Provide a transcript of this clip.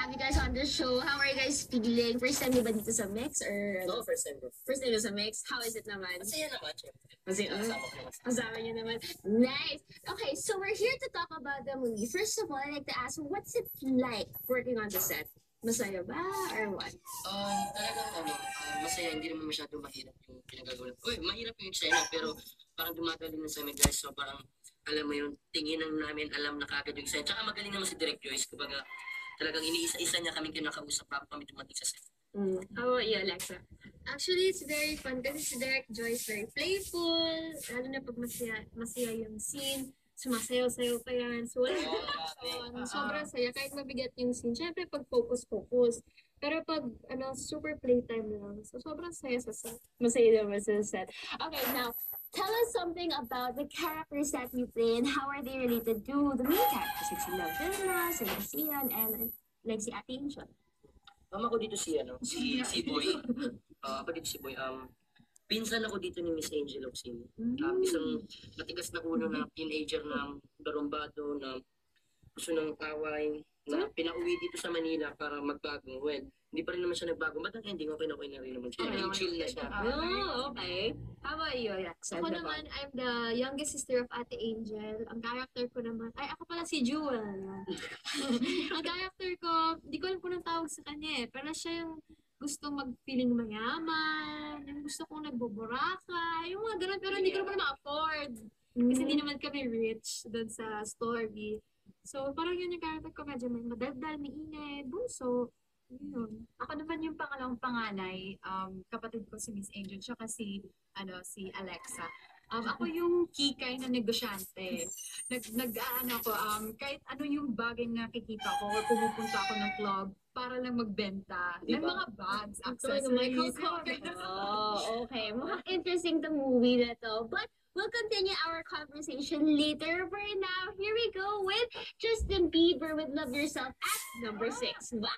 have you guys on the show. How are you guys feeling? First time ba dito sa Mix? Or Oo, first time bro. first time sa Mix? How is it naman? Masaya naman, syempre. Masaya Kasama ko naman. Kasama niyo naman. Nice. Okay, so we're here to talk about the movie. First of all, I'd like to ask, what's it like working on the set? Masaya ba? Or what? Talagang masaya, hindi naman masyado mahirap yung pinagagawa. Uy, mahirap yung eksena, pero parang dumadali na sa amin guys. So parang, alam mo yung tingin ng namin, alam na kagad yung eksena. Tsaka magaling naman si Direk Joyce. Kumbaga, talagang iniisa-isa niya kaming kinakausap bago kami dumating sa set. How about you, Alexa? Actually, it's very fun kasi si Derek Joyce very playful, lalo na pag masaya yung scene, sumasayaw-sayaw pa yan. So, sobrang saya. Kahit mabigat yung scene, syempre pag focus. Pero pag super playtime lang, so sobrang saya sa set. Masaya naman sa set. Okay, now, tell us something about the characters that you play and how are they related to the main characters? Like si Love Vilna, si Lucian, and like si Ate Angel. Ako dito si Boy. Ako dito si Boy. Pinsan ako dito ni Miss Angel Oxin. Isang matigas na ulo na teenager na barumbado na gusto ng away na pinauwi dito sa Manila para magbago. Well, hindi pa rin naman siya nagbago. But ang ending, okay na rin naman siya. Chill na siya. Oh, okay. How about you, Alexa? Ako naman, I'm the youngest sister of Ate Angel. Ang character ko naman, ako pala si Jewel. Ang character ko, di ko alam kung anong tawag sa kanya pero siya yung gusto mag-feeling mayaman, yung gusto kong nagboboraka, yung mga ganun, pero hindi ko naman ma-afford. Kasi hindi naman kami rich doon sa story. So, parang yun yung character ko, medyo may madaldal, may ingay, bunso. Yun. Ako naman yung pangalawang panganay, kapatid ko si Miss Angel, tsaka si Alexa. Ako yung kikay na negosyante. Kahit ano yung bagay na nakikita ko, or pumupunta ako ng club para lang magbenta ng mga bags, accessories. Oh, okay. Mukhang interesting the movie na to. But we'll continue our conversation later. For now, here we go with Justin Bieber with Love Yourself at number 6. Wow!